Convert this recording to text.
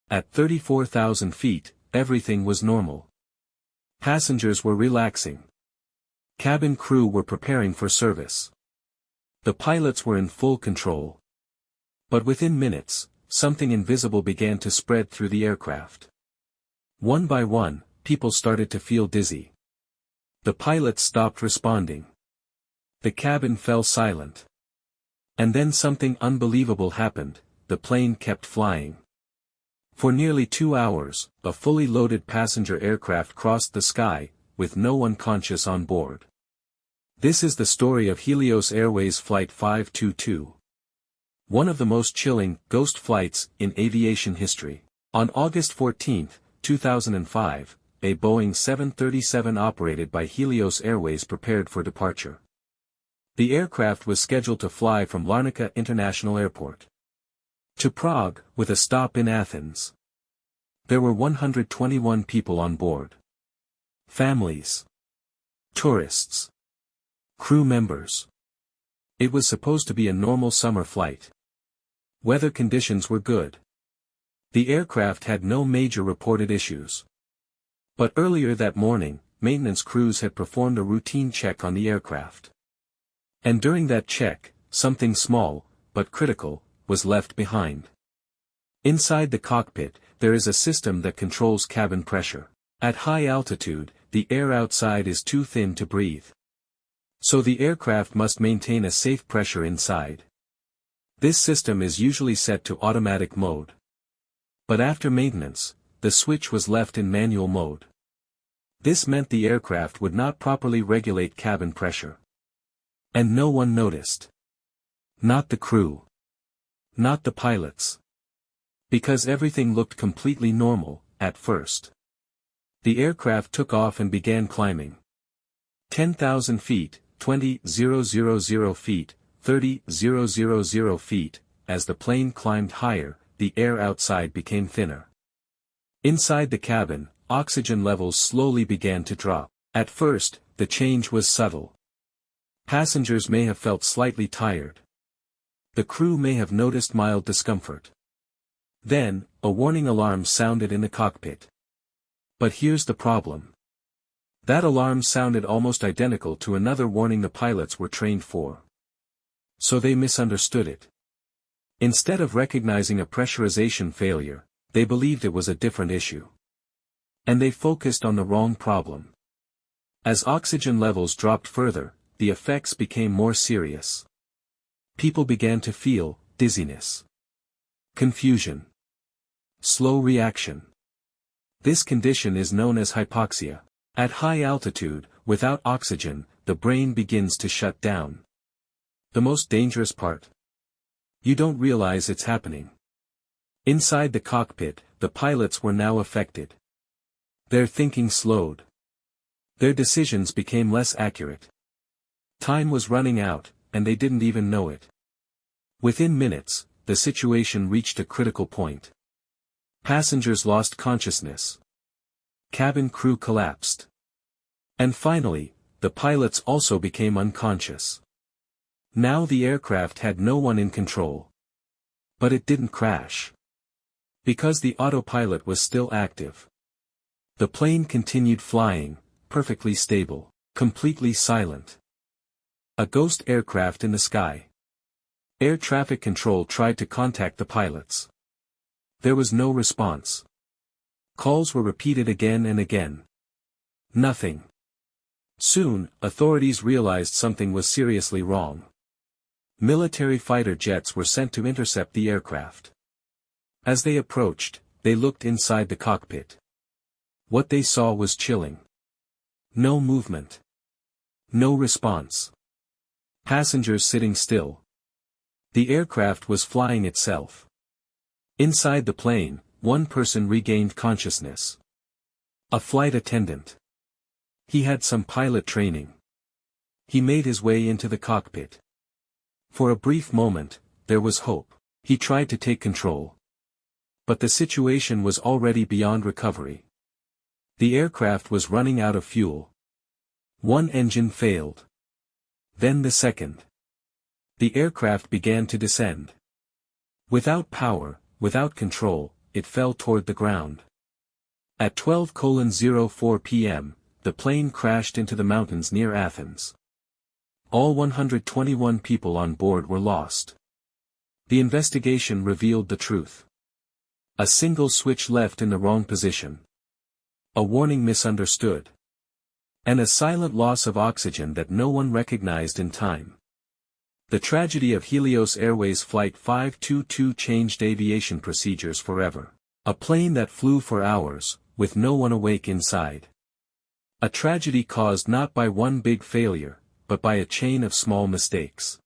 At 34,000 feet, everything was normal. Passengers were relaxing. Cabin crew were preparing for service. The pilots were in full control. But within minutes, something invisible began to spread through the aircraft. One by one, people started to feel dizzy. The pilots stopped responding. The cabin fell silent. And then something unbelievable happened, the plane kept flying. For nearly 2 hours, a fully loaded passenger aircraft crossed the sky, with no one conscious on board. This is the story of Helios Airways Flight 522. One of the most chilling, ghost flights in aviation history. On August 14, 2005, a Boeing 737 operated by Helios Airways prepared for departure. The aircraft was scheduled to fly from Larnaca International Airport to Prague, with a stop in Athens. There were 121 people on board. Families, tourists, crew members. It was supposed to be a normal summer flight. Weather conditions were good. The aircraft had no major reported issues. But earlier that morning, maintenance crews had performed a routine check on the aircraft. And during that check, something small, but critical, was left behind. Inside the cockpit, there is a system that controls cabin pressure. At high altitude, the air outside is too thin to breathe. So the aircraft must maintain a safe pressure inside. This system is usually set to automatic mode. But after maintenance, the switch was left in manual mode. This meant the aircraft would not properly regulate cabin pressure. And no one noticed. Not the crew. Not the pilots. Because everything looked completely normal, at first. The aircraft took off and began climbing. 10,000 feet, 20,000 feet, 30,000 feet, as the plane climbed higher, the air outside became thinner. Inside the cabin, oxygen levels slowly began to drop. At first, the change was subtle. Passengers may have felt slightly tired. The crew may have noticed mild discomfort. Then, a warning alarm sounded in the cockpit. But here's the problem. That alarm sounded almost identical to another warning the pilots were trained for. So they misunderstood it. Instead of recognizing a pressurization failure, they believed it was a different issue. And they focused on the wrong problem. As oxygen levels dropped further, the effects became more serious. People began to feel dizziness, confusion, slow reaction. This condition is known as hypoxia. At high altitude, without oxygen, the brain begins to shut down. The most dangerous part? You don't realize it's happening. Inside the cockpit, the pilots were now affected. Their thinking slowed. Their decisions became less accurate. Time was running out, and they didn't even know it. Within minutes, the situation reached a critical point. Passengers lost consciousness. Cabin crew collapsed. And finally, the pilots also became unconscious. Now the aircraft had no one in control. But it didn't crash. Because the autopilot was still active. The plane continued flying, perfectly stable, completely silent. A ghost aircraft in the sky. Air traffic control tried to contact the pilots. There was no response. Calls were repeated again and again. Nothing. Soon, authorities realized something was seriously wrong. Military fighter jets were sent to intercept the aircraft. As they approached, they looked inside the cockpit. What they saw was chilling. No movement. No response. Passengers sitting still. The aircraft was flying itself. Inside the plane, one person regained consciousness. A flight attendant. He had some pilot training. He made his way into the cockpit. For a brief moment, there was hope. He tried to take control. But the situation was already beyond recovery. The aircraft was running out of fuel. One engine failed. Then the second. The aircraft began to descend. Without power, without control, it fell toward the ground. At 12:04 p.m., the plane crashed into the mountains near Athens. All 121 people on board were lost. The investigation revealed the truth. A single switch left in the wrong position. A warning misunderstood. And a silent loss of oxygen that no one recognized in time. The tragedy of Helios Airways Flight 522 changed aviation procedures forever. A plane that flew for hours, with no one awake inside. A tragedy caused not by one big failure, but by a chain of small mistakes.